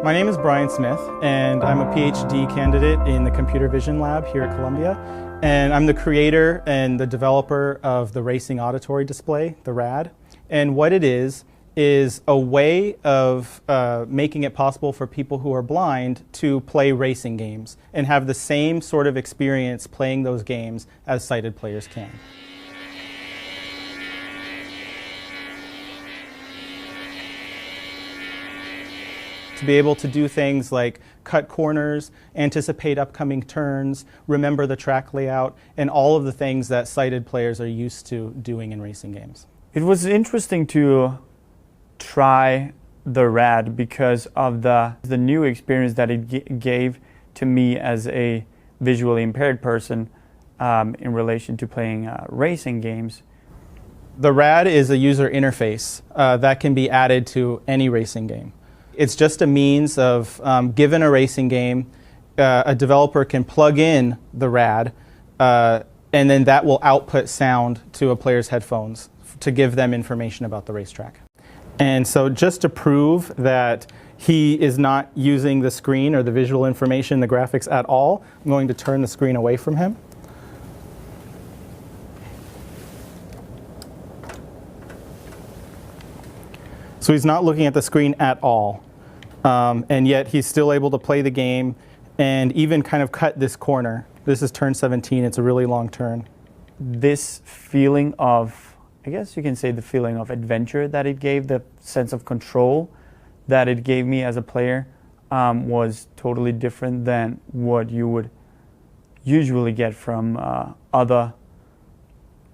My name is Brian Smith, and I'm a PhD candidate in the Computer Vision Lab here at Columbia. And I'm the creator and the developer of the Racing Auditory Display, the RAD. And what it is a way of making it possible for people who are blind to play racing games and have the same sort of experience playing those games as sighted players can. To be able to do things like cut corners, anticipate upcoming turns, remember the track layout, and all of the things that sighted players are used to doing in racing games. It was interesting to try the RAD because of the new experience that it gave to me as a visually impaired person in relation to playing racing games. The RAD is a user interface that can be added to any racing game. It's just a means of, given a racing game, a developer can plug in the RAD and then that will output sound to a player's headphones to give them information about the racetrack. And so just to prove that he is not using the screen or the visual information, the graphics at all, I'm going to turn the screen away from him. So he's not looking at the screen at all, and yet he's still able to play the game and even kind of cut this corner. This is turn 17, it's a really long turn. This feeling of, I guess you can say the feeling of adventure that it gave, the sense of control that it gave me as a player was totally different than what you would usually get from other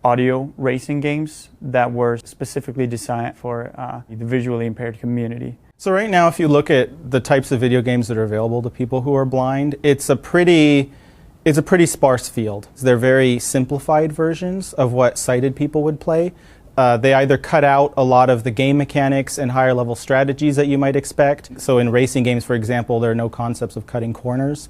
audio racing games that were specifically designed for the visually impaired community. So right now, if you look at the types of video games that are available to people who are blind, it's a pretty sparse field. They're very simplified versions of what sighted people would play. They either cut out a lot of the game mechanics and higher level strategies that you might expect. So in racing games, for example, there are no concepts of cutting corners.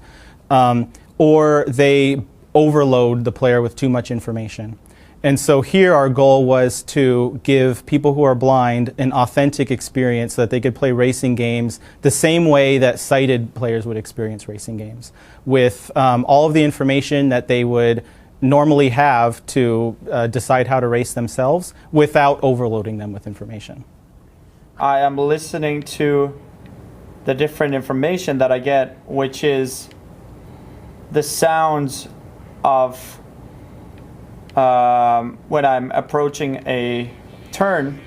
Or they overload the player with too much information. And so here our goal was to give people who are blind an authentic experience so that they could play racing games the same way that sighted players would experience racing games, with all of the information that they would normally have to decide how to race themselves without overloading them with information. I am listening to the different information that I get, which is the sounds of when I'm approaching a turn.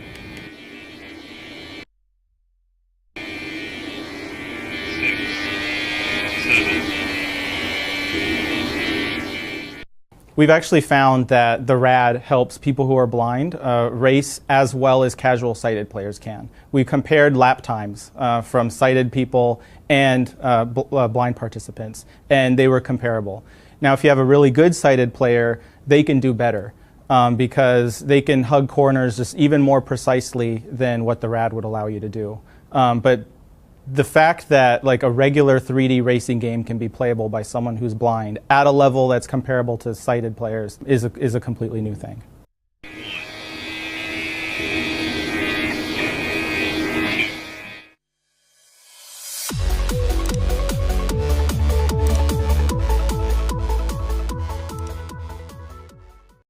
We've actually found that the RAD helps people who are blind race as well as casual sighted players can. We compared lap times from sighted people and blind participants, and they were comparable. Now, if you have a really good sighted player, they can do better because they can hug corners just even more precisely than what the RAD would allow you to do. But the fact that like a regular 3D racing game can be playable by someone who's blind at a level that's comparable to sighted players is a completely new thing.